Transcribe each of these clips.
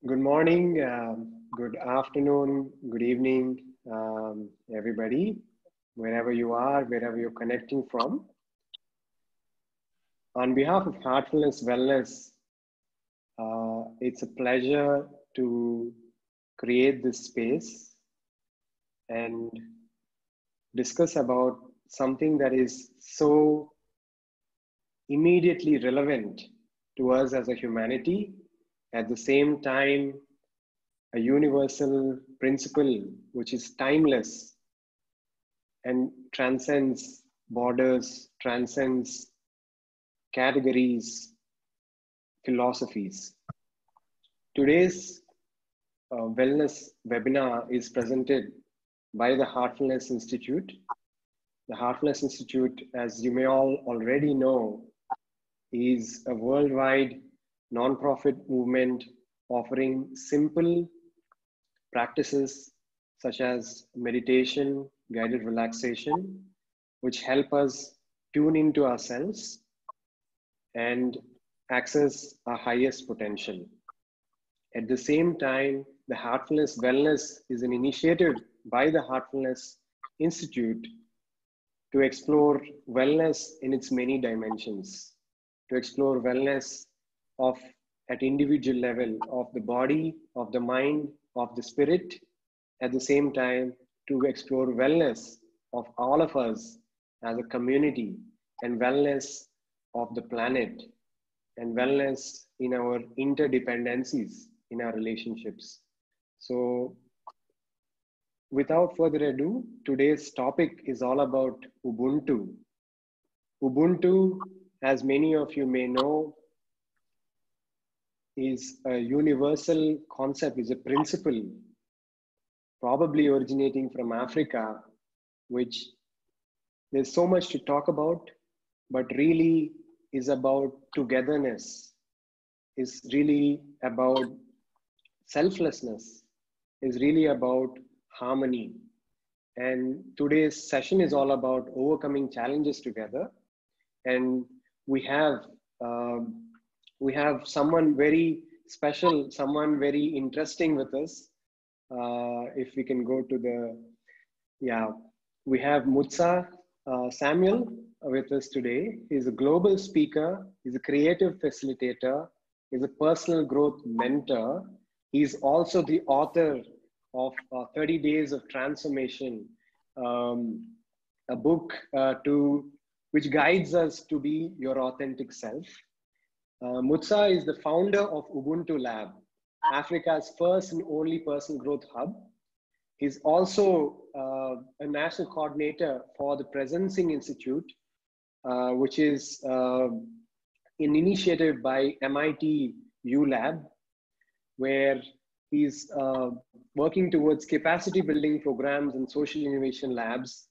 Good morning, good afternoon, good evening, everybody, wherever you are, wherever you're connecting from. On behalf of Heartfulness Wellness, it's a pleasure to create this space and discuss about something that is so immediately relevant to us as a humanity. At the same time, a universal principle which is timeless and transcends borders, transcends categories, philosophies. Today's wellness webinar is presented by the Heartfulness Institute. The Heartfulness Institute, as you may all already know, is a worldwide non-profit movement offering simple practices such as meditation, guided relaxation, which help us tune into ourselves and access our highest potential. At the same time, the Heartfulness Wellness is an initiative by the Heartfulness Institute to explore wellness in its many dimensions, to explore wellness at individual level of the body, of the mind, of the spirit, at the same time to explore wellness of all of us as a community and wellness of the planet and wellness in our interdependencies in our relationships. So without further ado, today's topic is all about Ubuntu. Ubuntu, as many of you may know, is a universal concept, is a principle, probably originating from Africa, which there's so much to talk about, but really is about togetherness, is really about selflessness, is really about harmony. And today's session is all about overcoming challenges together. And we have someone very special, someone very interesting with us. If we can go to we have Mutsa Samuel with us today. He's a global speaker, he's a creative facilitator, he's a personal growth mentor. He's also the author of 30 Days of Transformation, a book which guides us to be your authentic self. Mutsa is the founder of UbuntuLab, Africa's first and only personal growth hub. He's also a national coordinator for the Presencing Institute, which is an initiative by MIT ULab, where he's working towards capacity building programs and social innovation labs.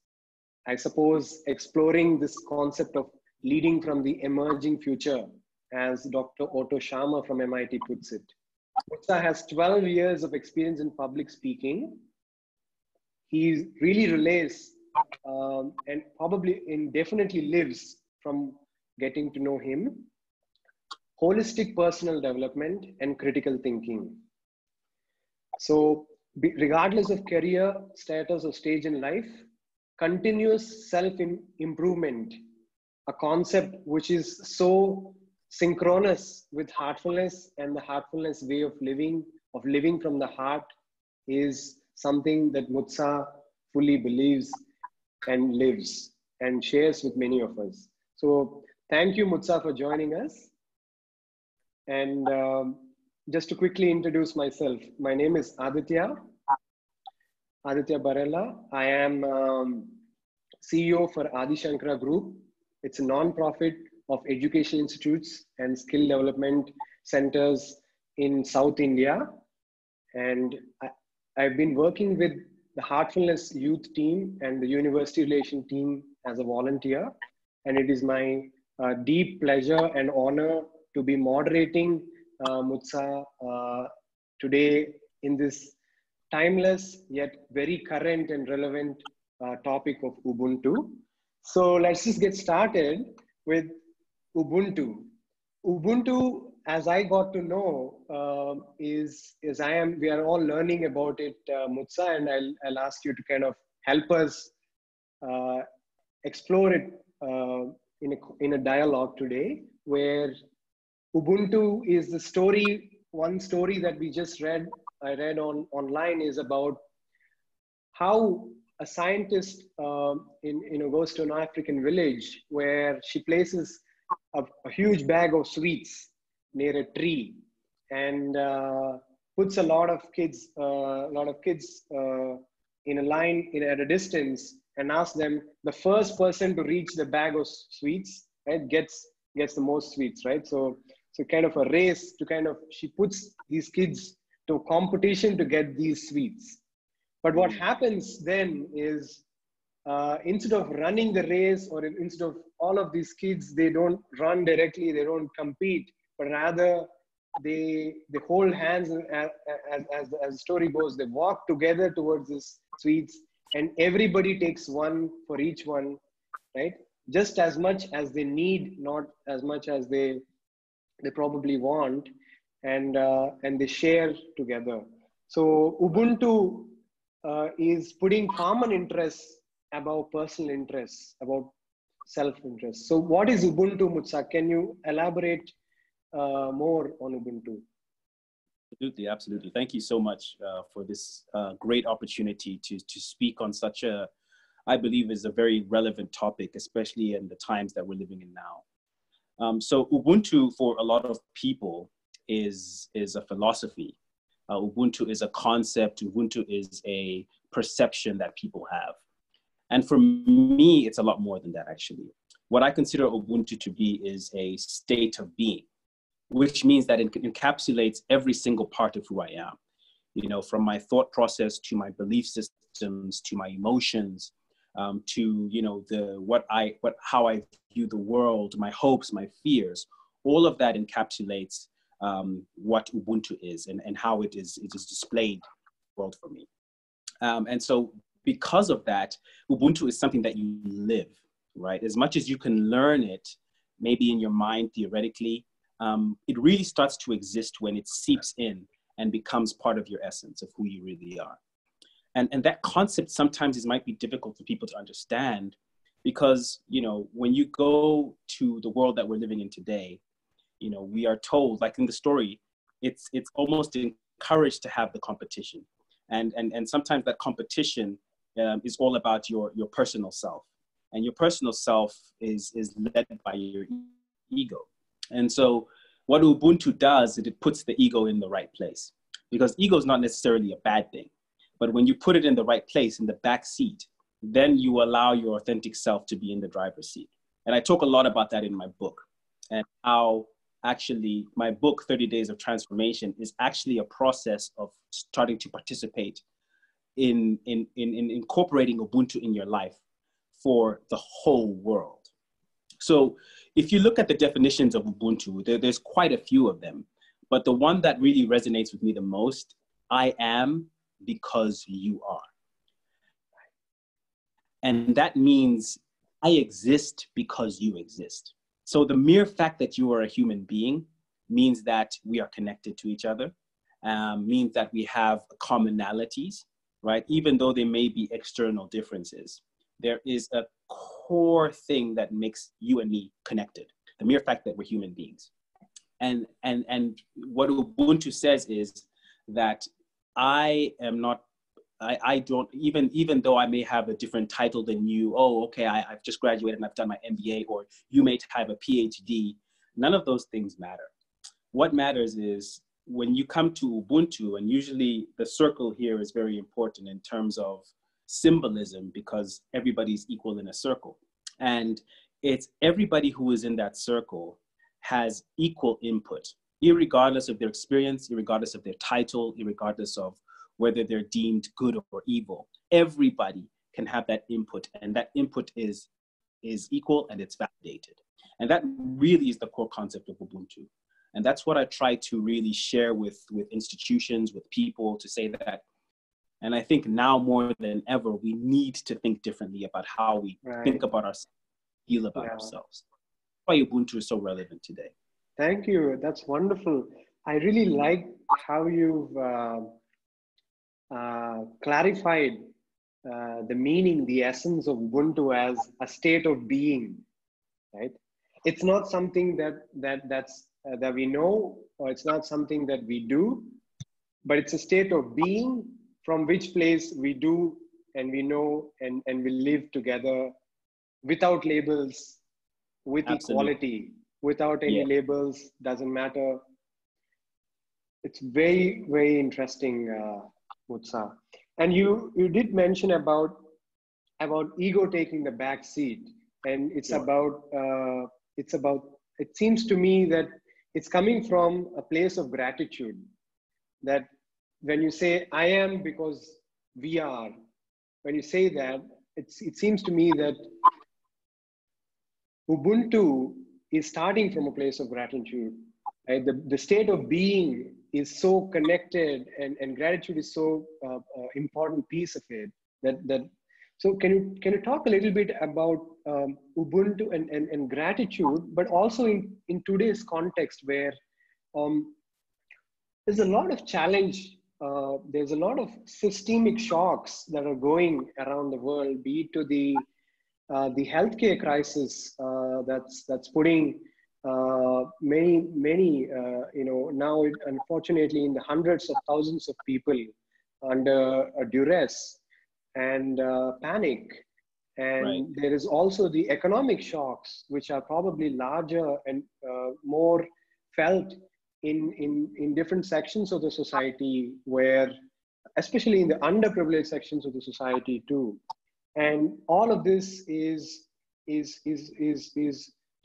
I suppose exploring this concept of leading from the emerging future, as Dr. Otto Sharma from MIT puts it. Mutsa has 12 years of experience in public speaking. He really relates and definitely lives from getting to know him, holistic personal development and critical thinking. So regardless of career, status or stage in life, continuous self-improvement, a concept which is so synchronous with heartfulness and the heartfulness way of living from the heart, is something that Mutsa fully believes and lives and shares with many of us. So thank you, Mutsa, for joining us. And just to quickly introduce myself, my name is Aditya Barela. I am CEO for Audisankara Group. It's a non-profit of education institutes and skill development centers in South India. And I've been working with the Heartfulness youth team and the university relation team as a volunteer. And it is my deep pleasure and honor to be moderating Mutsa today in this timeless yet very current and relevant topic of Ubuntu. So let's just get started with Ubuntu. Ubuntu as I got to know, we are all learning about it, Mutsa, and I'll ask you to kind of help us uh, explore it in a dialogue today, where Ubuntu is the story. One story that we just read, I read online, is about how a scientist goes to an African village where she places a huge bag of sweets near a tree, and puts a lot of kids in a line at a distance, and asks them, the first person to reach the bag of sweets, right, gets the most sweets, right? So kind of a race to kind of, she puts these kids to a competition to get these sweets. But what happens then is, instead of running the race, or instead of all of these kids, they don't run directly, they don't compete, but rather they hold hands, and as the story goes, they walk together towards these sweets, and everybody takes one for each one, right? Just as much as they need, not as much as they probably want, and they share together. So Ubuntu is putting common interests above personal interests, above self-interest. So what is Ubuntu, Mutsa? Can you elaborate more on Ubuntu? Absolutely, absolutely. Thank you so much for this great opportunity to speak on such a, I believe, is a very relevant topic, especially in the times that we're living in now. So Ubuntu, for a lot of people, is a philosophy. Ubuntu is a concept. Ubuntu is a perception that people have. And for me, it's a lot more than that, actually. What I consider Ubuntu to be is a state of being, which means that it encapsulates every single part of who I am. You know, from my thought process to my belief systems, to my emotions, to, you know, how I view the world, my hopes, my fears. All of that encapsulates what Ubuntu is, and how it is displayed in the world for me. And so because of that, Ubuntu is something that you live, right? As much as you can learn it, maybe in your mind theoretically, it really starts to exist when it seeps in and becomes part of your essence of who you really are. And that concept sometimes might be difficult for people to understand, because, you know, when you go to the world that we're living in today, you know, we are told, like in the story, it's almost encouraged to have the competition. And sometimes that competition is all about your personal self. And your personal self is led by your ego. And so what Ubuntu does is it puts the ego in the right place, because ego is not necessarily a bad thing. But when you put it in the right place, in the back seat, then you allow your authentic self to be in the driver's seat. And I talk a lot about that in my book, and how actually my book, 30 Days of Transformation, is actually a process of starting to participate in incorporating Ubuntu in your life for the whole world. So if you look at the definitions of Ubuntu, there's quite a few of them, but the one that really resonates with me the most, I am because you are. And that means I exist because you exist. So the mere fact that you are a human being means that we are connected to each other, means that we have commonalities, right? Even though there may be external differences, there is a core thing that makes you and me connected. The mere fact that we're human beings. And what Ubuntu says is that I am not, I don't, even though I may have a different title than you, oh, okay, I've just graduated and I've done my MBA, or you may have a PhD, none of those things matter. What matters is when you come to Ubuntu, and usually the circle here is very important in terms of symbolism, because everybody's equal in a circle. And it's everybody who is in that circle has equal input, irregardless of their experience, irregardless of their title, irregardless of whether they're deemed good or evil. Everybody can have that input, and that input is equal and it's validated. And that really is the core concept of Ubuntu. And that's what I try to really share with institutions, with people, to say that. And I think now more than ever, we need to think differently about how we think about ourselves, feel about ourselves. That's why Ubuntu is so relevant today. Thank you. That's wonderful. I really like how you've clarified the meaning, the essence of Ubuntu as a state of being, right? It's not something that we know, or it's not something that we do, but it's a state of being from which place we do and we know and we live together without labels, with Absolutely. equality, without any Yeah. labels, doesn't matter. It's very, very interesting, Mutsa. And you did mention about ego taking the back seat, and Sure. it's about. It seems to me that it's coming from a place of gratitude. That when you say "I am" because we are, when you say that, it seems to me that Ubuntu is starting from a place of gratitude. Right? The state of being is so connected, and gratitude is so important piece of it. That so can you talk a little bit about Ubuntu and gratitude, but also in today's context where um, there's a lot of challenge. There's a lot of systemic shocks that are going around the world, be it to the healthcare crisis that's putting many now unfortunately in the hundreds of thousands of people under a duress and panic. Right. And there is also the economic shocks, which are probably larger and more felt in different sections of the society, where especially in the underprivileged sections of the society too. And all of this is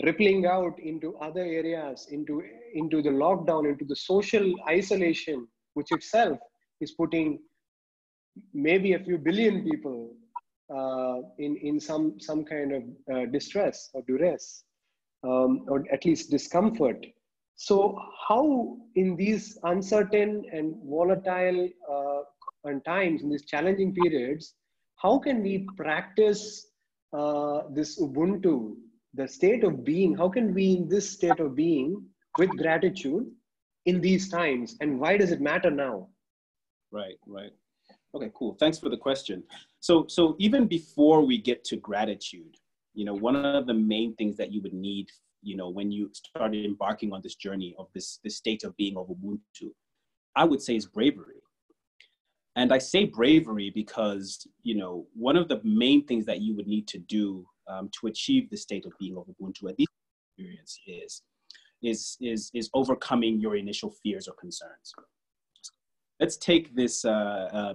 rippling out into other areas, into the lockdown, into the social isolation, which itself is putting maybe a few billion people in some kind of distress or duress, or at least discomfort. So how in these uncertain and volatile and times, in these challenging periods, how can we practice this Ubuntu, the state of being? How can we, in this state of being, with gratitude in these times? And why does it matter now? Right. Right. Okay, cool. Thanks for the question. So even before we get to gratitude, one of the main things that you would need, when you started embarking on this journey of this state of being of Ubuntu, I would say is bravery. And I say bravery because, one of the main things that you would need to do to achieve the state of being of Ubuntu, at least experience, is overcoming your initial fears or concerns. Let's take this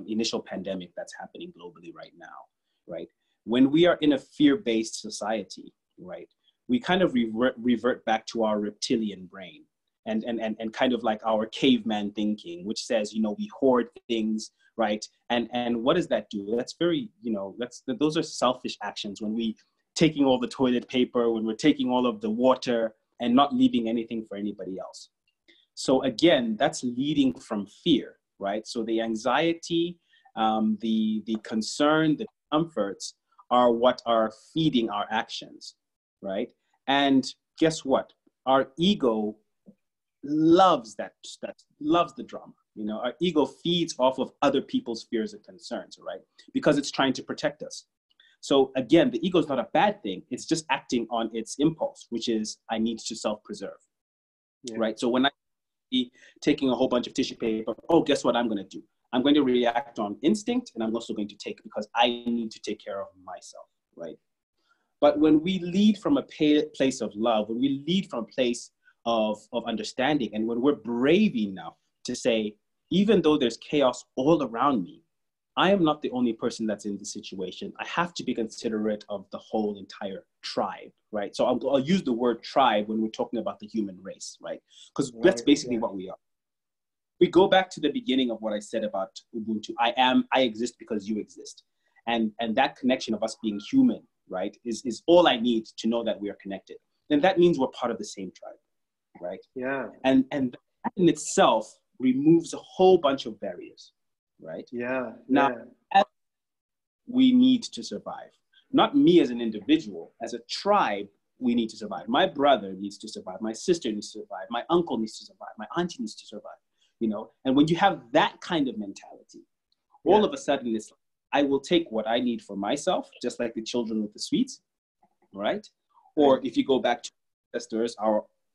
initial pandemic that's happening globally right now, right? When we are in a fear-based society, right, we kind of revert back to our reptilian brain and kind of like our caveman thinking, which says, we hoard things, right? And what does that do? That's very, those are selfish actions. When we taking all the toilet paper, when we're taking all of the water and not leaving anything for anybody else. So again, that's leading from fear, right? So the anxiety, the concern, the comforts are what are feeding our actions, right? And guess what? Our ego loves loves the drama. Our ego feeds off of other people's fears and concerns, right? Because it's trying to protect us. So again, the ego is not a bad thing. It's just acting on its impulse, which is I need to self-preserve, right? So when I taking a whole bunch of tissue paper, oh, guess what I'm going to do? I'm going to react on instinct, and I'm also going to take it because I need to take care of myself, right? But when we lead from a place of love, when we lead from a place of understanding, and when we're brave enough to say, even though there's chaos all around me, I am not the only person that's in this situation. I have to be considerate of the whole entire tribe, right? So I'll use the word tribe when we're talking about the human race, right? Because that's basically what we are. We go back to the beginning of what I said about Ubuntu. I exist because you exist. And that connection of us being human, right, is all I need to know that we are connected. Then that means we're part of the same tribe, right? Yeah. And that in itself removes a whole bunch of barriers, right? Yeah. Now, we need to survive. Not me as an individual, as a tribe, we need to survive. My brother needs to survive. My sister needs to survive. My uncle needs to survive. My auntie needs to survive, you know? And when you have that kind of mentality, all of a sudden it's, I will take what I need for myself, just like the children with the sweets, right? Or if you go back to ancestors,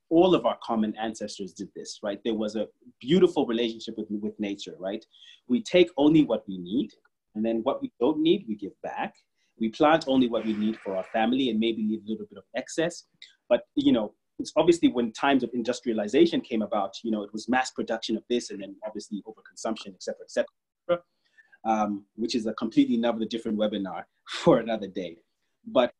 all of our common ancestors did this, right? There was a beautiful relationship with nature, right? We take only what we need, and then what we don't need, we give back. We plant only what we need for our family and maybe leave a little bit of excess. But, you know, it's obviously when times of industrialization came about, you know, it was mass production of this and then obviously overconsumption, et cetera, which is a completely another different webinar for another day. But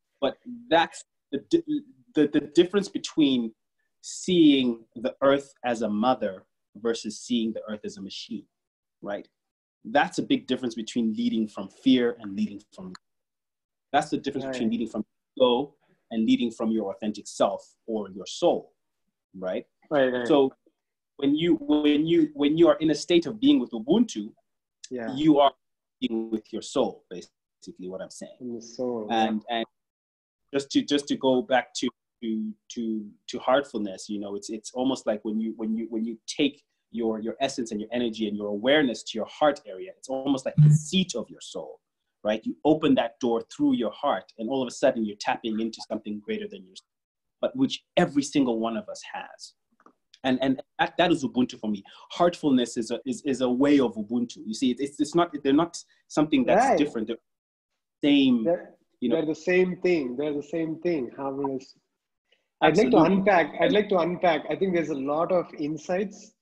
that's the difference between seeing the earth as a mother versus seeing the earth as a machine, right? That's a big difference between leading from fear and leading from. That's the difference between leading from ego and leading from your authentic self or your soul, right? Right. So when you are in a state of being with Ubuntu, you are being with your soul, basically what I'm saying. In the soul. And just to go back to heartfulness, you know, it's almost like when you take your essence and your energy and your awareness to your heart area, it's almost like the seat of your soul. Right? You open that door through your heart and all of a sudden you're tapping into something greater than yourself, but which every single one of us has. And that is Ubuntu for me. Heartfulness is a way of Ubuntu. You see, it's not, they're not something that's different. They're same, you know. They're the same thing. They're the same thing. Harmless. I'd like to unpack. I think there's a lot of insights.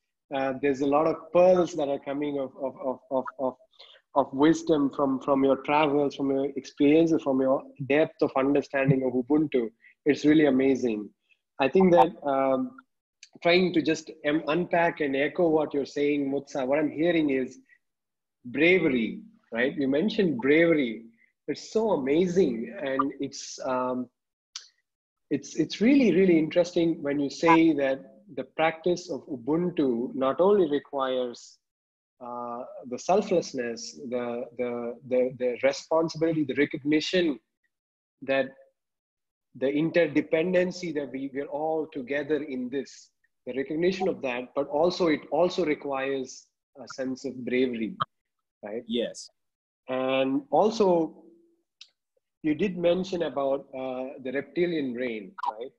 There's a lot of pearls that are coming of wisdom from your travels, from your experiences, from your depth of understanding of Ubuntu. It's really amazing. I think that trying to just unpack and echo what you're saying, Mutsa, what I'm hearing is bravery, right? You mentioned bravery. It's so amazing. And it's really, really interesting when you say that the practice of Ubuntu not only requires the selflessness, the responsibility, the recognition that the interdependency that we're all together in this, the recognition of that, but also it also requires a sense of bravery, right? Yes. And also, you did mention about the reptilian brain, right?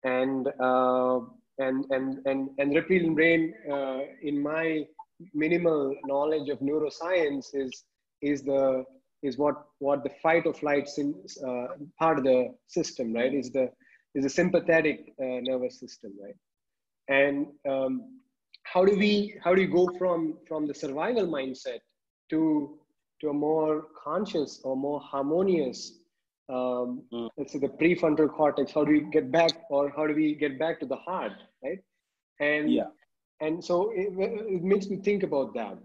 And reptilian brain, in my minimal knowledge of neuroscience, is what the fight or flight part of the system, right? Is the sympathetic nervous system, right? And how do we go from the survival mindset to a more conscious or more harmonious, let's say the prefrontal cortex? How do we get back, or how do we get back to the heart, right? And so it makes me think about that.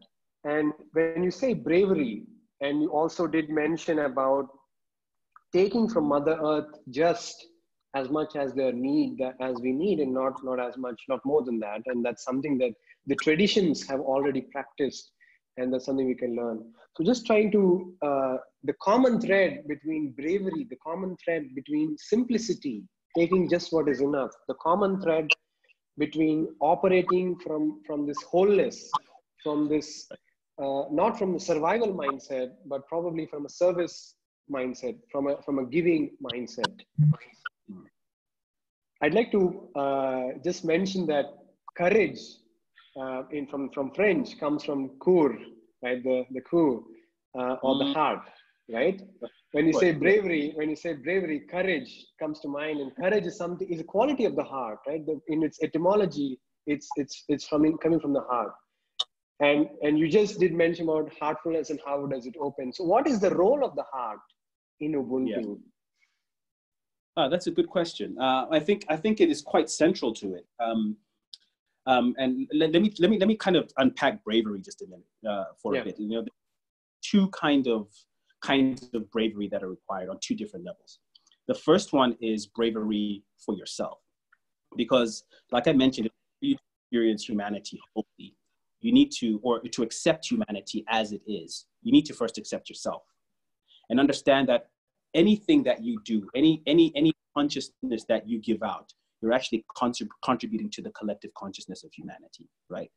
And when you say bravery, and you also did mention about taking from Mother Earth just as much as we need, and not as much, not more than that. And that's something that the traditions have already practiced, and that's something we can learn. So just trying to, the common thread between bravery, the common thread between simplicity, taking just what is enough, the common thread between operating from this wholeness, from this, not from the survival mindset, but probably from a service mindset, from a giving mindset. I'd like to just mention that courage, from French, comes from coeur, right? The coeur, or the heart, right? When you say bravery, courage comes to mind, and courage is a quality of the heart, right? In its etymology, it's coming from the heart. And you just did mention about heartfulness and how does it open. So what is the role of the heart in Ubuntu? That's a good question. I think it is quite central to it. And let me kind of unpack bravery just a minute for a bit. You know, two kinds of bravery that are required on two different levels. The first one is bravery for yourself, because, like I mentioned, if you experience humanity wholly, you need to, or to accept humanity as it is, you need to first accept yourself and understand that anything that you do, any consciousness that you give out, you're actually contributing to the collective consciousness of humanity, right?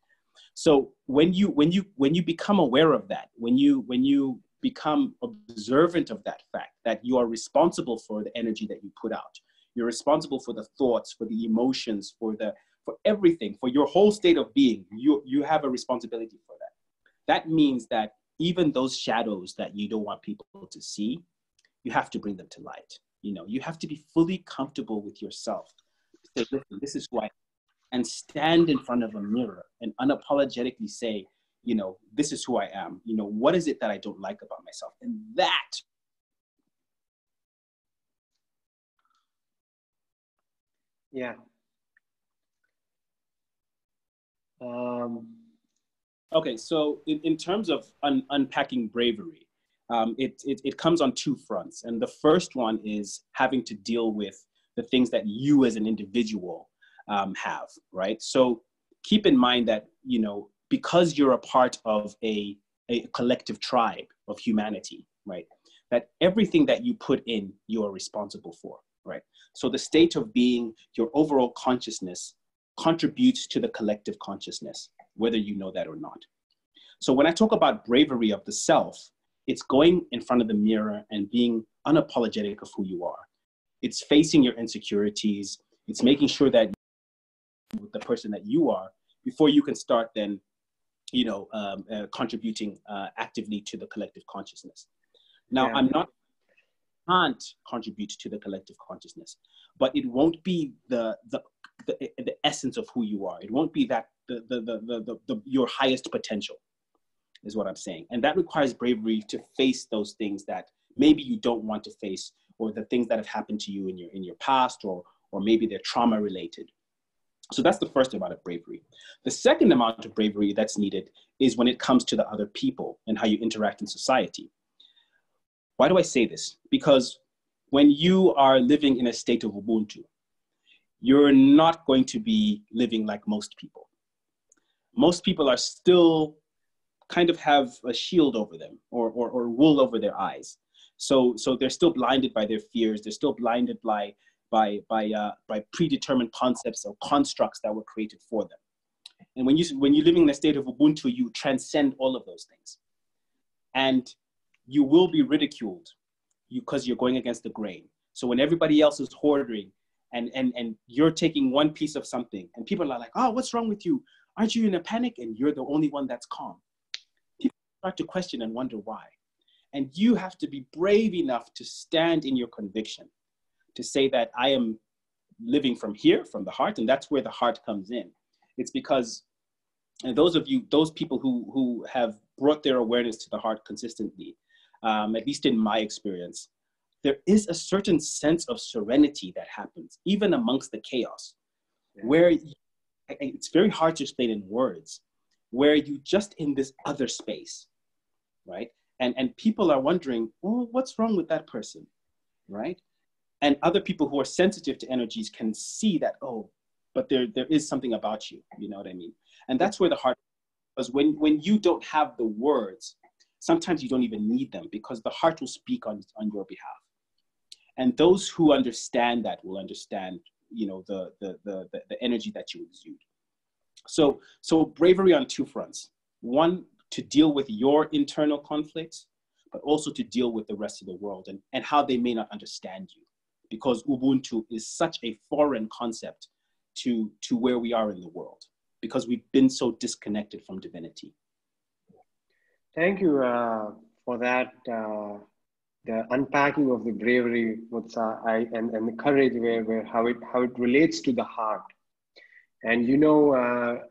So when you become aware of that, when you become observant of that fact, that you are responsible for the energy that you put out, you're responsible for the thoughts, for the emotions, for everything, for your whole state of being, you have a responsibility for that. That means that even those shadows that you don't want people to see, you have to bring them to light. You know, you have to be fully comfortable with yourself. Say, listen, this is who I am, and stand in front of a mirror and unapologetically say, you know, this is who I am. You know, what is it that I don't like about myself? And that. Yeah. Okay, so in terms of unpacking bravery, it comes on two fronts. And the first one is having to deal with the things that you as an individual have, right? So keep in mind that, you know, because you're a part of a collective tribe of humanity, right? That everything that you put in, you are responsible for, right? So the state of being, your overall consciousness contributes to the collective consciousness, whether you know that or not. So when I talk about bravery of the self, it's going in front of the mirror and being unapologetic of who you are. It's facing your insecurities. It's making sure that you're the person that you are before you can start then, you know, contributing actively to the collective consciousness. Now, Yeah. can't contribute to the collective consciousness, but it won't be the essence of who you are. It won't be that your highest potential, is what I'm saying. And that requires bravery to face those things that maybe you don't want to face, or the things that have happened to you in your past, or maybe they're trauma related. So that's the first amount of bravery. The second amount of bravery that's needed is when it comes to the other people and how you interact in society. Why do I say this? Because when you are living in a state of Ubuntu, you're not going to be living like most people. Most people are still kind of have a shield over them, or wool over their eyes. So they're still blinded by their fears. They're still blinded by predetermined concepts or constructs that were created for them. And when you're living in a state of Ubuntu, you transcend all of those things. And you will be ridiculed because you're going against the grain. So when everybody else is hoarding and you're taking one piece of something, and people are like, oh, what's wrong with you? Aren't you in a panic? And you're the only one that's calm. People start to question and wonder why. And you have to be brave enough to stand in your conviction, to say that I am living from here, from the heart, and that's where the heart comes in. It's because, and those people who have brought their awareness to the heart consistently, at least in my experience, there is a certain sense of serenity that happens, even amongst the chaos, where it's very hard to explain in words, where you just in this other space, right? And people are wondering, oh, what's wrong with that person, right? And other people who are sensitive to energies can see that, oh, but there is something about you, you know what I mean? And that's where the heart, because when you don't have the words, sometimes you don't even need them, because the heart will speak on your behalf. And those who understand that will understand, you know, the energy that you exude. So bravery on two fronts. One, to deal with your internal conflicts, but also to deal with the rest of the world and how they may not understand you, because Ubuntu is such a foreign concept to where we are in the world, because we've been so disconnected from divinity. Thank you for that, the unpacking of the bravery, Mutsa, and the courage, where how it relates to the heart. And you know,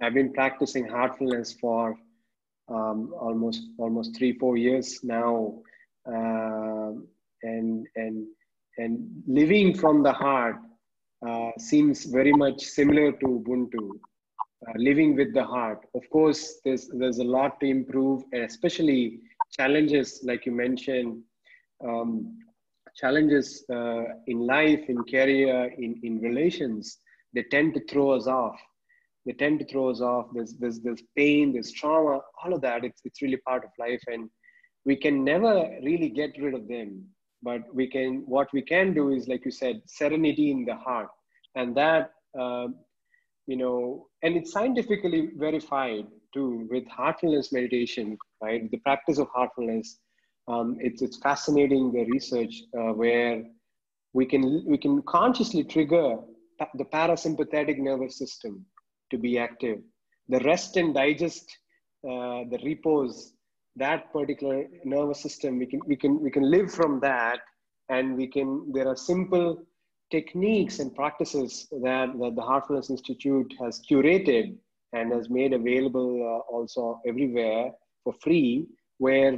I've been practicing heartfulness for almost 3-4 years now, and living from the heart seems very much similar to Ubuntu. Living with the heart. Of course, there's a lot to improve, and especially challenges, like you mentioned, challenges in life, in career, in relations. They tend to throw us off. There's pain, there's trauma, all of that. It's really part of life, and we can never really get rid of them. but what we can do is, like you said, serenity in the heart. And that, and it's scientifically verified too with heartfulness meditation, right? The practice of heartfulness. It's fascinating, the research where we can consciously trigger the parasympathetic nervous system to be active. The rest and digest, the repose, that particular nervous system, we can live from that, and there are simple techniques and practices that the Heartfulness Institute has curated and has made available also everywhere for free, where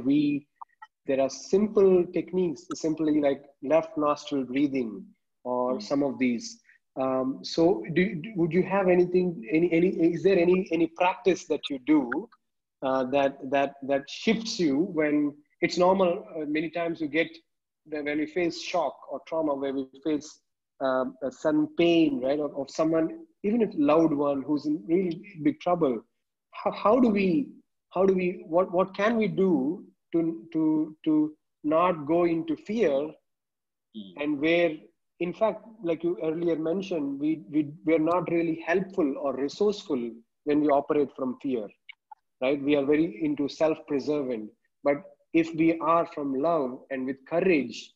there are simple techniques, simply like left nostril breathing or some of these. So would you have anything, is there any practice that you do that shifts you when it's normal? Many times you get, when we face shock or trauma, where we face a sudden pain, right, of someone, even if loved one who's in really big trouble, what can we do to not go into fear, and where, in fact, like you earlier mentioned, we're not really helpful or resourceful when we operate from fear, right? We are very into self-preserving. But if we are from love and with courage,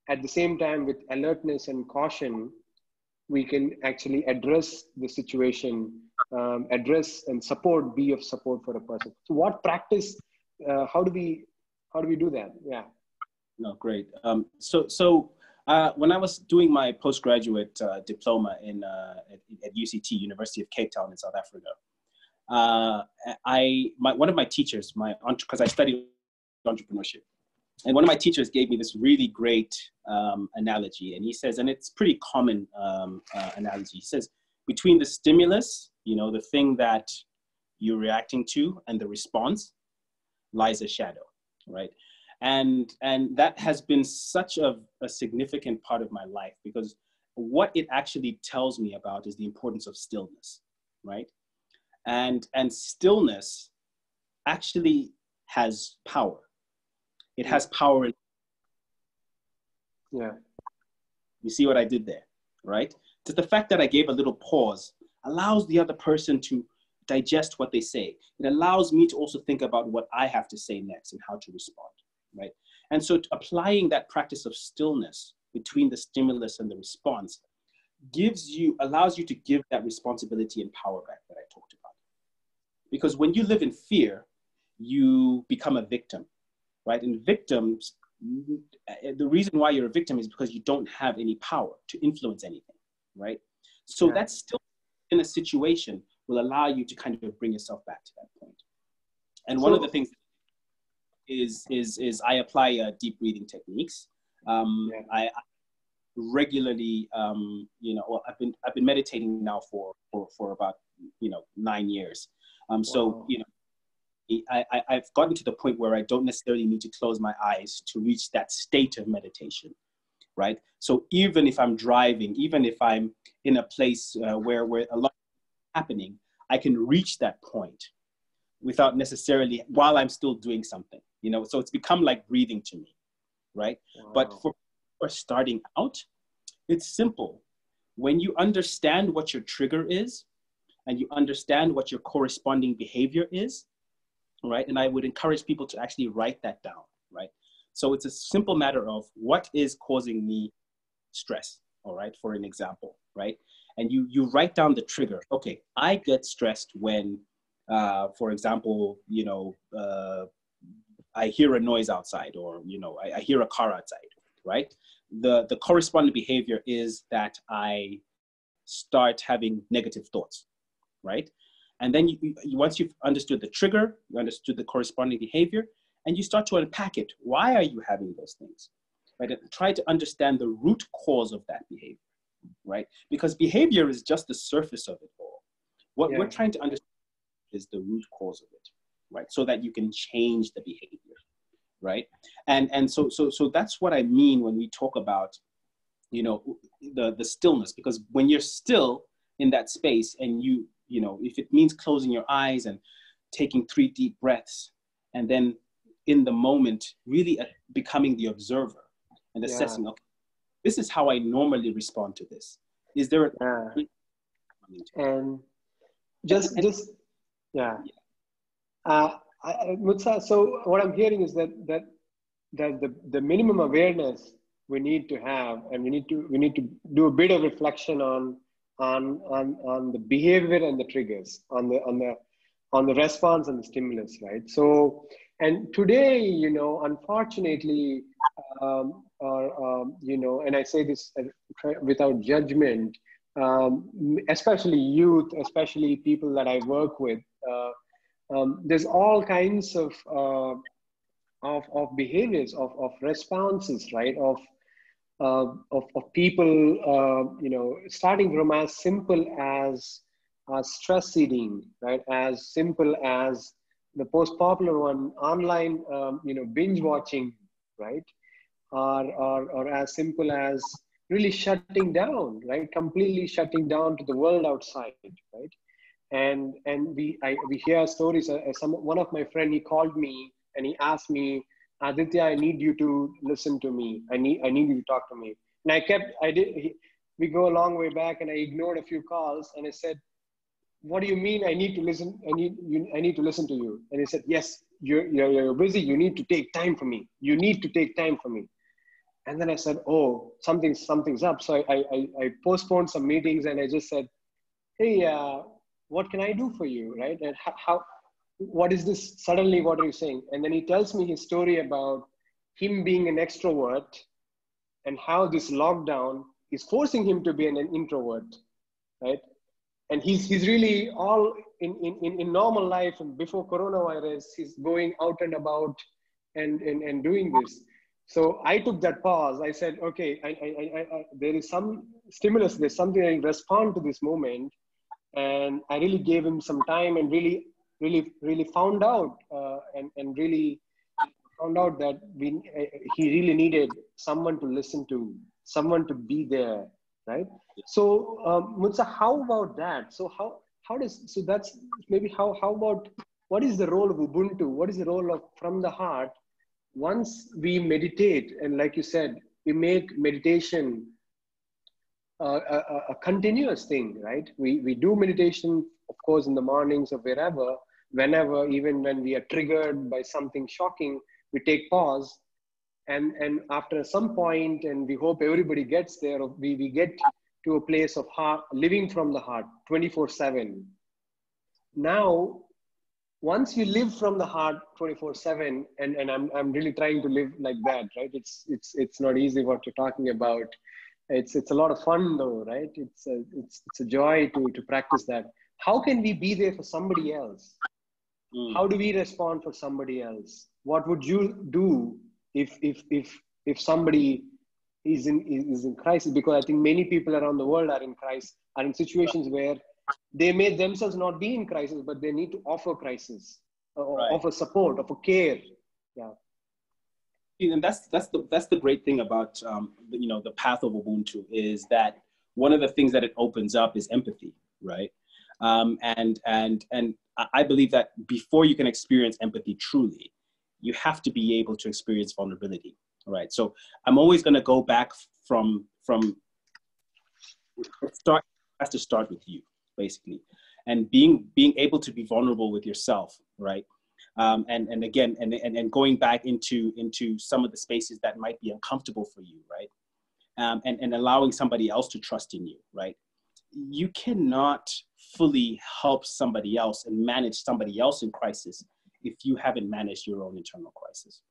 at the same time with alertness and caution, we can actually address the situation, address and be of support for a person. So what practice, how do we do that? Yeah. No, great. When I was doing my postgraduate diploma at UCT, University of Cape Town in South Africa, one of my teachers, because I studied entrepreneurship, and one of my teachers gave me this really great analogy, and he says, and it's pretty common analogy. He says, between the stimulus, the thing that you're reacting to, and the response lies a shadow, right? And that has been such a significant part of my life, because what it actually tells me about is the importance of stillness, right? And stillness actually has power. It has power. Yeah. You see what I did there, right? Just the fact that I gave a little pause allows the other person to digest what they say. It allows me to also think about what I have to say next and how to respond, right? And so applying that practice of stillness between the stimulus and the response allows you to give that responsibility and power back that I talked about. Because when you live in fear, you become a victim, right? And victims, the reason why you're a victim is because you don't have any power to influence anything, right? So that's still in a situation will allow you to kind of bring yourself back to that point. And one of the things is I apply deep breathing techniques. I regularly, I've been meditating now for about 9 years. So I've gotten to the point where I don't necessarily need to close my eyes to reach that state of meditation, right? So even if I'm driving, even if I'm in a place where a lot is happening, I can reach that point without necessarily, while I'm still doing something, so it's become like breathing to me, right? Wow. But for starting out, it's simple. When you understand what your trigger is, and you understand what your corresponding behavior is, right? And I would encourage people to actually write that down, right? So it's a simple matter of what is causing me stress, all right, for an example, right? And you write down the trigger. Okay, I get stressed when, for example, I hear a noise outside, or, I hear a car outside, right? The corresponding behavior is that I start having negative thoughts, right? And then once you've understood the trigger, you understood the corresponding behavior, and you start to unpack it. Why are you having those things, right? And try to understand the root cause of that behavior, right? Because behavior is just the surface of it all. What we're trying to understand is the root cause of it, right? So that you can change the behavior, right? And so that's what I mean when we talk about, the stillness, because when you're still in that space, and if it means closing your eyes and taking 3 deep breaths, and then in the moment, really becoming the observer, and Yeah. assessing, okay, this is how I normally respond to this. Is there Yeah. a... And just yeah. Mutsa, so what I'm hearing is that the minimum awareness we need to have, and we need to do a bit of reflection on the behavior and the triggers, on the response and the stimulus, right? So, and today, unfortunately, and I say this without judgment, especially youth, especially people that I work with. There's all kinds of behaviors, of responses, right? Of people, starting from as simple as stress eating, right? As simple as the most popular one, online, binge watching, right? Or as simple as really shutting down, right? Completely shutting down to the world outside, right? And we hear stories. One of my friend, he called me and he asked me, Aditya, I need you to listen to me. I need you to talk to me. And we go a long way back, and I ignored a few calls, and I said, what do you mean I need to listen? I need to listen to you. And he said, yes, you're busy. You need to take time for me. You need to take time for me. And then I said, oh, something's up. So I postponed some meetings, and I just said, hey, what can I do for you, right? And what is this? Suddenly, what are you saying? And then he tells me his story about him being an extrovert and how this lockdown is forcing him to be an introvert, right? And he's really all in normal life, and before coronavirus, he's going out and about and doing this. So I took that pause. I said, okay, there is some stimulus. There's something I respond to this moment. And I really gave him some time, and really found out, and really found out that he really needed someone to listen to, someone to be there, right? So, Mutsa, how about that? So that's maybe how about, what is the role of Ubuntu? What is the role of from the heart? Once we meditate, and like you said, we make meditation a continuous thing, right? We do meditation, of course, in the mornings or whenever, even when we are triggered by something shocking, we take pause, and after some point, and we hope everybody gets there, we get to a place of heart, living from the heart 24/7. Now, once you live from the heart 24/7, and I'm really trying to live like that, right? It's not easy what you're talking about. It's a lot of fun though, right? It's a joy to practice that. How can we be there for somebody else? How do we respond for somebody else? What would you do if somebody is in crisis? Because I think many people around the world are in crisis, are in situations where they may themselves not be in crisis, but they need to offer crisis, offer support, offer care. Yeah. And that's the great thing about the path of Ubuntu, is that one of the things that it opens up is empathy, right? And I believe that before you can experience empathy truly, you have to be able to experience vulnerability, right? So I'm always going to go back from start, has to start with you, basically, and being able to be vulnerable with yourself, right? And again, going back into some of the spaces that might be uncomfortable for you, right? And allowing somebody else to trust in you, right? You cannot fully help somebody else and manage somebody else in crisis if you haven't managed your own internal crisis.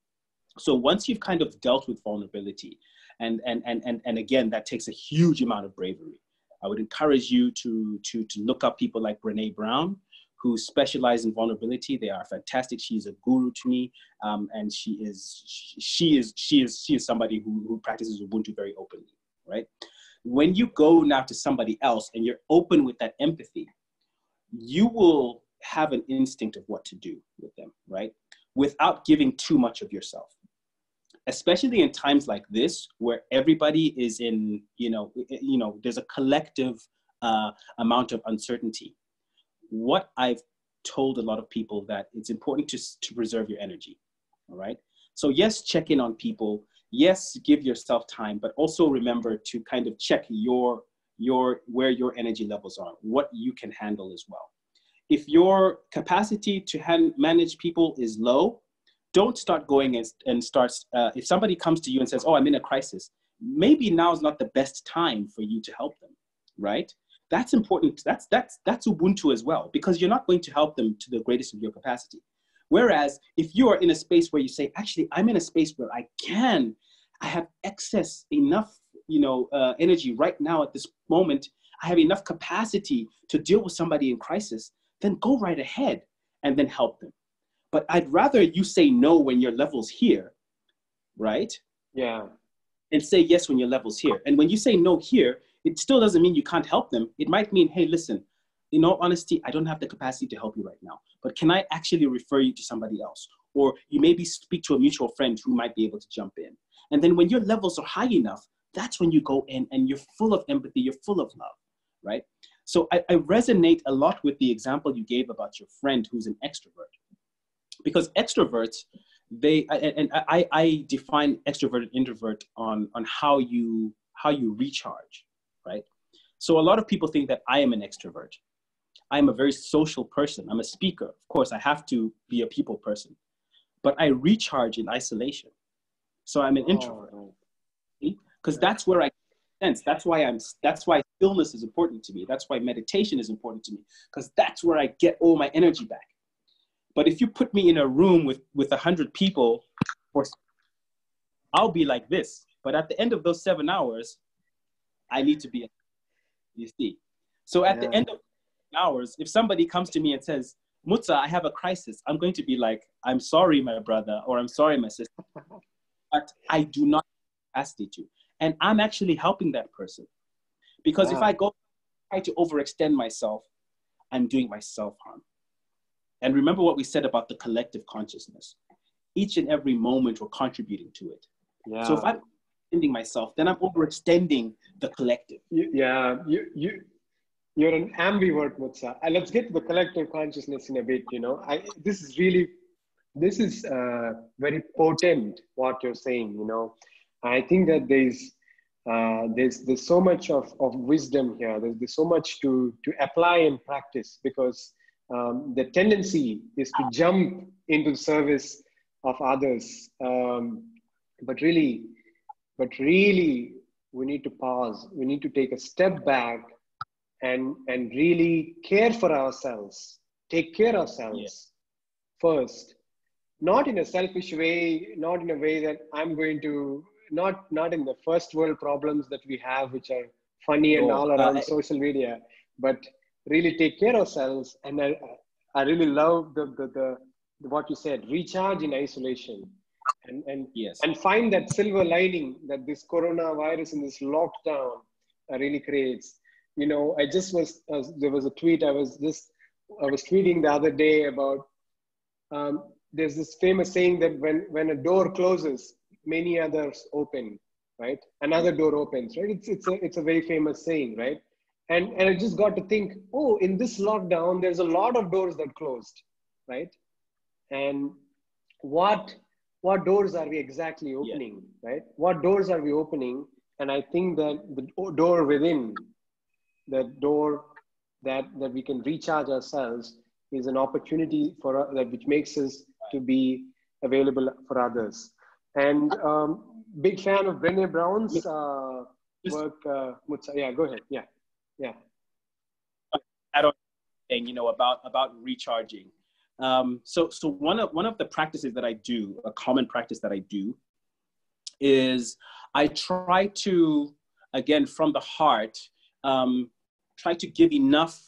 So once you've kind of dealt with vulnerability, and again, that takes a huge amount of bravery. I would encourage you to look up people like Brené Brown, who specialize in vulnerability. They are fantastic. She's a guru to me, and she is somebody who practices Ubuntu very openly, right? When you go now to somebody else and you're open with that empathy, you will have an instinct of what to do with them, right? Without giving too much of yourself. Especially in times like this, where everybody is in, there's a collective amount of uncertainty. What I've told a lot of people, that it's important to preserve your energy, all right? So yes, check in on people. yes, give yourself time, but also remember to kind of check where your energy levels are, what you can handle as well. If your capacity to manage people is low, don't start going and start, if somebody comes to you and says, oh, I'm in a crisis, maybe now is not the best time for you to help them, right? That's important. That's Ubuntu as well, because you're not going to help them to the greatest of your capacity. Whereas if you are in a space where you say, actually, I'm in a space where I have excess enough, energy right now at this moment, I have enough capacity to deal with somebody in crisis, then go right ahead and then help them. But I'd rather you say no when your level's here, right? Yeah. And say yes when your level's here. And when you say no here, it still doesn't mean you can't help them. It might mean, hey, listen, in all honesty, I don't have the capacity to help you right now, but can I actually refer you to somebody else? Or you maybe speak to a mutual friend who might be able to jump in. And then when your levels are high enough, that's when you go in and you're full of empathy, you're full of love, right? So I resonate a lot with the example you gave about your friend who's an extrovert. Because extroverts, I define extrovert and introvert on how you recharge, right? So a lot of people think that I am an extrovert. I am a very social person. I'm a speaker. Of course, I have to be a people person, but I recharge in isolation. So I'm an introvert, because that's where I sense. That's why stillness is important to me. That's why meditation is important to me, because that's where I get all my energy back. But if you put me in a room with 100 people, I'll be like this. But at the end of those 7 hours, I need to be, you see. So at the end of hours, if somebody comes to me and says, Mutsa, I have a crisis, I'm going to be like, I'm sorry, my brother, or I'm sorry, my sister. But I do not have capacity to. And I'm actually helping that person. Because if I try to overextend myself, I'm doing myself harm. And remember what we said about the collective consciousness. Each and every moment we're contributing to it. Yeah. So if I'm extending myself, then I'm overextending the collective. You're an ambivert, Mutsa. Let's get to the collective consciousness in a bit. This is very potent what you're saying. I think that there's so much of wisdom here. There's so much to apply and practice, because the tendency is to jump into the service of others. But really, we need to pause. We need to take a step back and really care for ourselves. Take care of ourselves first. Not in a selfish way, not in a way that I'm going to, not in the first world problems that we have, which are funny and all around social media, but really take care of ourselves. And I really love the what you said, recharge in isolation, and find that silver lining that this coronavirus and this lockdown really creates. There was a tweet I was tweeting the other day about, there's this famous saying that when a door closes, many others open, right? Another door opens, right? It's a very famous saying, right? And I just got to think, in this lockdown, there's a lot of doors that closed, right? And what doors are we exactly opening, right? What doors are we opening? And I think that the door within, the door that we can recharge ourselves, is an opportunity for that, which makes us to be available for others. And big fan of Brené Brown's work. Mutsa, go ahead. Yeah. I don't think, about recharging. So one of the practices that I do, a common practice that I do, is I try to, again, from the heart, try to give enough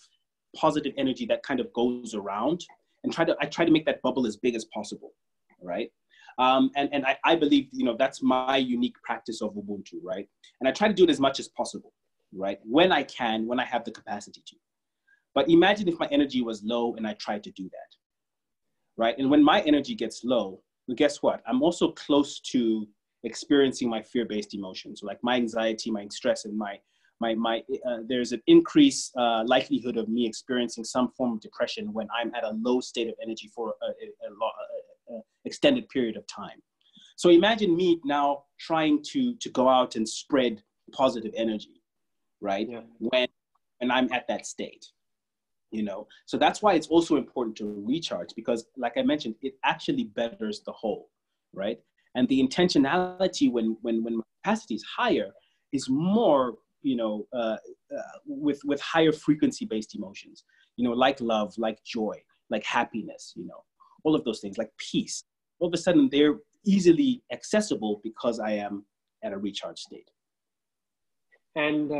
positive energy that kind of goes around, and I try to make that bubble as big as possible, right? And I believe, that's my unique practice of Ubuntu, right? And I try to do it as much as possible, right? When I can, when I have the capacity to. But imagine if my energy was low and I tried to do that, right? And when my energy gets low, well, guess what? I'm also close to experiencing my fear-based emotions, like my anxiety, my stress, and there's an increased likelihood of me experiencing some form of depression when I'm at a low state of energy for a extended period of time. So imagine me now trying to go out and spread positive energy, right? Yeah. When I'm at that state, you know? So that's why it's also important to recharge, because like I mentioned, it actually betters the whole, right? And the intentionality when my capacity is higher is more, you know, with higher frequency based emotions, you know, like love, like joy, like happiness, you know, all of those things, like peace. All of a sudden they're easily accessible because I am at a recharge state. And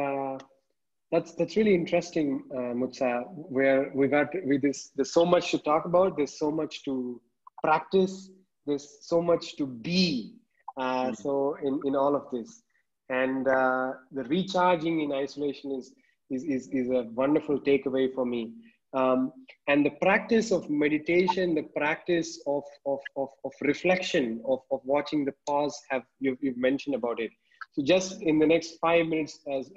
that's really interesting, Mutsa, where there's so much to talk about, there's so much to practice, there's so much to be. So in all of this, and the recharging in isolation is a wonderful takeaway for me. And the practice of meditation, the practice of reflection, of watching the pause, you've mentioned about it. So just in the next 5 minutes, as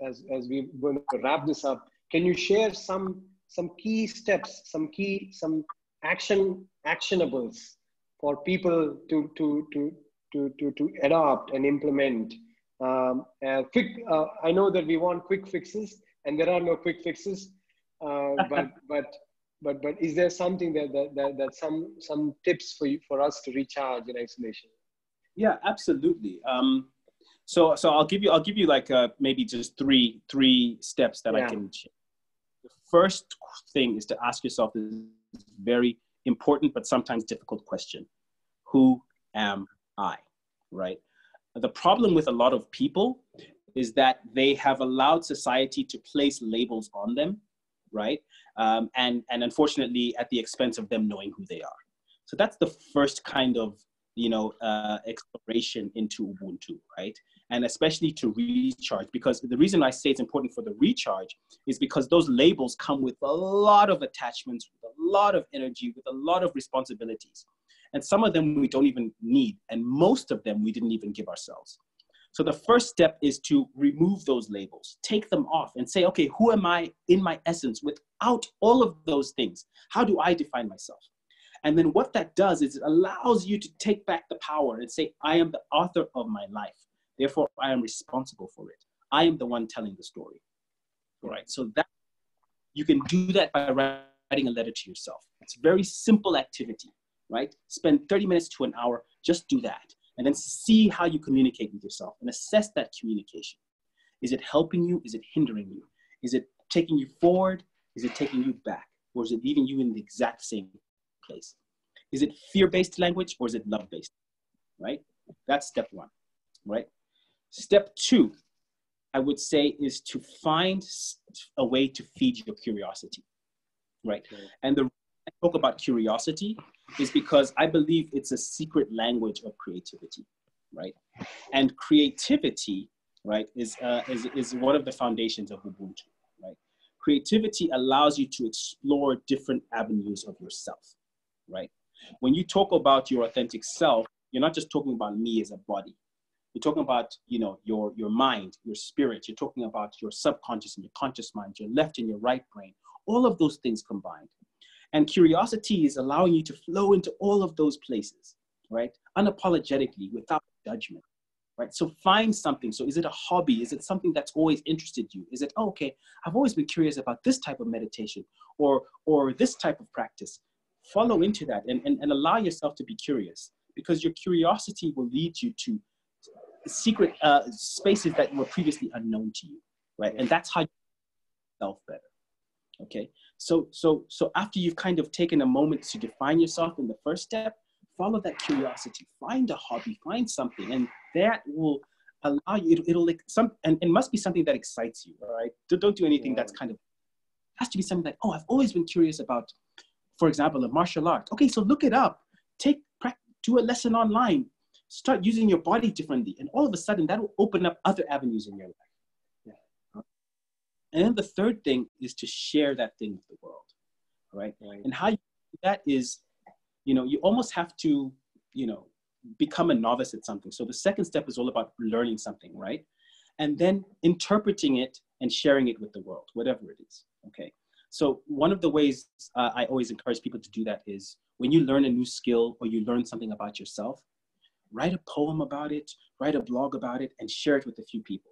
we're going to wrap this up, can you share some key steps, some actionables for people to adopt and implement? I know that we want quick fixes, and there are no quick fixes. But is there something that some tips for us to recharge in isolation? Yeah, absolutely. So I'll give you like maybe just three steps that I can share. The first thing is to ask yourself this very important but sometimes difficult question: who am I? Right? The problem with a lot of people is that they have allowed society to place labels on them, right? And unfortunately at the expense of them knowing who they are. So that's the first kind of, you know, exploration into Ubuntu, right? And especially to recharge, because the reason I say it's important for the recharge is because those labels come with a lot of attachments, with a lot of energy, with a lot of responsibilities. And some of them we don't even need, and most of them we didn't even give ourselves. So the first step is to remove those labels, take them off and say, okay, who am I in my essence without all of those things? How do I define myself? And then what that does is it allows you to take back the power and say, I am the author of my life. Therefore, I am responsible for it. I am the one telling the story. All right. So that you can do that by writing a letter to yourself. It's a very simple activity, right? Spend 30 minutes to an hour, just do that. And then see how you communicate with yourself and assess that communication. Is it helping you? Is it hindering you? Is it taking you forward? Is it taking you back? Or is it leaving you in the exact same place? Is it fear-based language or is it love-based? Right? That's step one, right? Step two, I would say, is to find a way to feed your curiosity, right? And the reason I talk about curiosity is because I believe it's a secret language of creativity, right? And creativity, right, is one of the foundations of Ubuntu, right? Creativity allows you to explore different avenues of yourself, right? When you talk about your authentic self, you're not just talking about me as a body. You're talking about, you know, your mind, your spirit. You're talking about your subconscious and your conscious mind, your left and your right brain, all of those things combined. And curiosity is allowing you to flow into all of those places, right? Unapologetically, without judgment, right? So find something. So is it a hobby? Is it something that's always interested you? Is it, oh, okay, I've always been curious about this type of meditation or this type of practice. Follow into that and allow yourself to be curious, because your curiosity will lead you to secret spaces that were previously unknown to you, right? And that's how you self better. Okay, so after you've kind of taken a moment to define yourself in the first step, follow that curiosity. Find a hobby, find something, and that will allow you. It'll like and it must be something that excites you. All right, don't do anything that's kind of, it has to be something that, oh, I've always been curious about. For example, a martial art. Okay, so look it up. Do a lesson online. Start using your body differently, and all of a sudden that will open up other avenues in your life. And then the third thing is to share that thing with the world, right? And how you do that is, you know, you almost have to, you know, become a novice at something. So the second step is all about learning something, right? And then interpreting it and sharing it with the world, whatever it is, okay? So one of the ways I always encourage people to do that is when you learn a new skill or you learn something about yourself, write a poem about it, write a blog about it, and share it with a few people,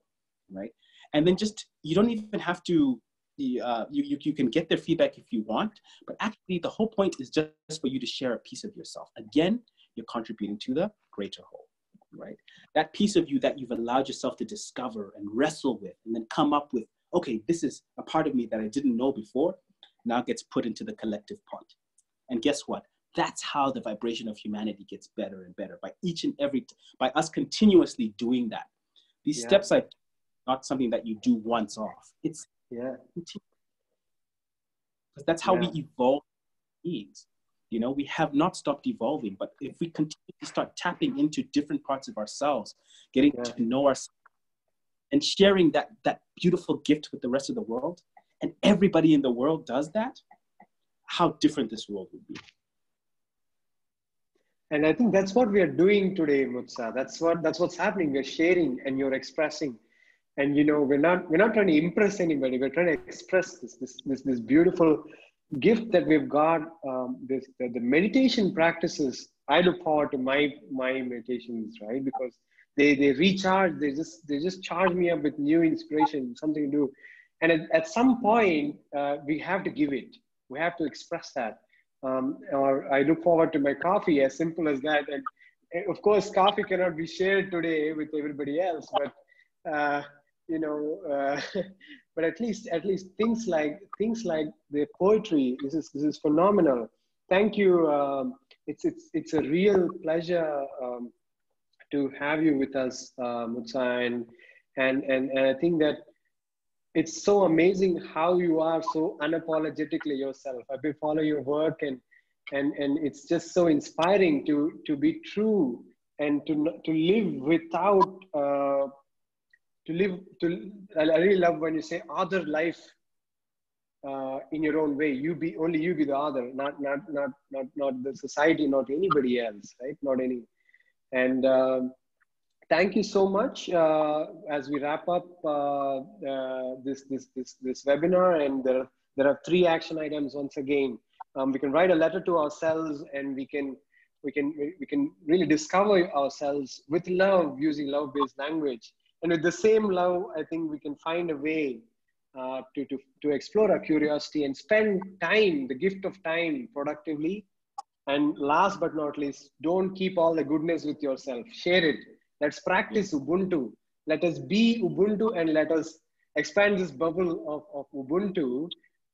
right? And then just, you don't even have to, you can get their feedback if you want, but actually the whole point is just for you to share a piece of yourself. Again, you're contributing to the greater whole, right? That piece of you that you've allowed yourself to discover and wrestle with, and then come up with, okay, this is a part of me that I didn't know before, now gets put into the collective pot. And guess what? That's how the vibration of humanity gets better and better, by by us continuously doing that. These steps are not something that you do once off. It's because that's how we evolve beings. You know, we have not stopped evolving, but if we continue to start tapping into different parts of ourselves, getting to know ourselves, and sharing that beautiful gift with the rest of the world, and everybody in the world does that, how different this world would be. And I think that's what we are doing today, Mutsa. That's what's happening. We're sharing and you're expressing. And you know, we're not trying to impress anybody. We're trying to express this beautiful gift that we've got. The meditation practices. I look forward to my meditations, right? Because they recharge. They just charge me up with new inspiration, something to do. And at some point, we have to give it. We have to express that. Or I look forward to my coffee, as simple as that. And of course, coffee cannot be shared today with everybody else, but you know, but at least things like the poetry. This is phenomenal. Thank you. It's a real pleasure to have you with us, Mutsa, and I think that it's so amazing how you are so unapologetically yourself. I've been following your work, and it's just so inspiring to be true and to live without I really love when you say other life in your own way. Only you be the other, not the society, not anybody else, right? Not any. And thank you so much. As we wrap up this webinar, and there are 3 action items once again. We can write a letter to ourselves, and we can really discover ourselves with love, using love-based language. And with the same love, I think we can find a way to explore our curiosity and spend time, the gift of time, productively. And last but not least, don't keep all the goodness with yourself. Share it. Let's practice Ubuntu. Let us be Ubuntu, and let us expand this bubble of Ubuntu.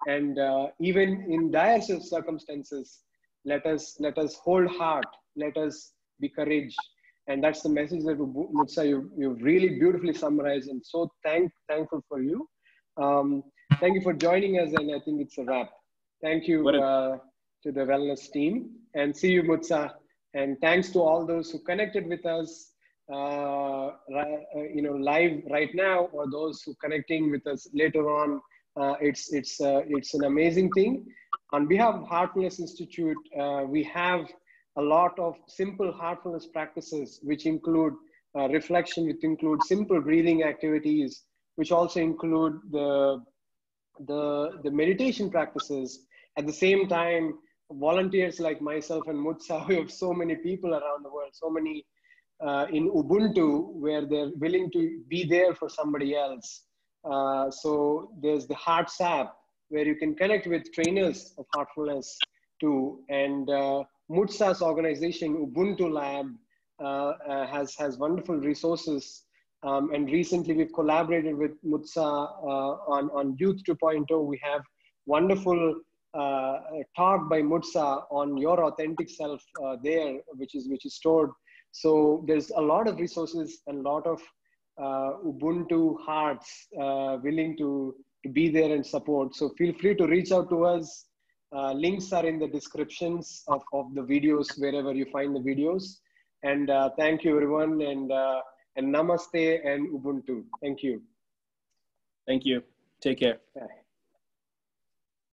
And even in dire circumstances, let us hold heart. Let us be courage. And that's the message that Mutsa, you've really beautifully summarized. And so thankful for you. Thank you for joining us. And I think it's a wrap. Thank you to the wellness team, and see you, Mutsa. And thanks to all those who connected with us, you know, live right now, or those who connecting with us later on. It's an amazing thing. On behalf of Heartfulness Institute, we have a lot of simple heartfulness practices, which include reflection, which include simple breathing activities, which also include the meditation practices. At the same time, volunteers like myself and Mutsa, we have so many people around the world, so many in Ubuntu, where they're willing to be there for somebody else. So there's the Hearts app, where you can connect with trainers of heartfulness too. And Mutsa's organization, UbuntuLab, has wonderful resources. And recently we've collaborated with Mutsa on Youth 2.0. We have wonderful talk by Mutsa on your authentic self there, which is stored. So there's a lot of resources and a lot of Ubuntu hearts willing to be there and support. So feel free to reach out to us. Links are in the descriptions of the videos, wherever you find the videos. And thank you, everyone. And namaste and Ubuntu. Thank you. Thank you. Take care. Bye.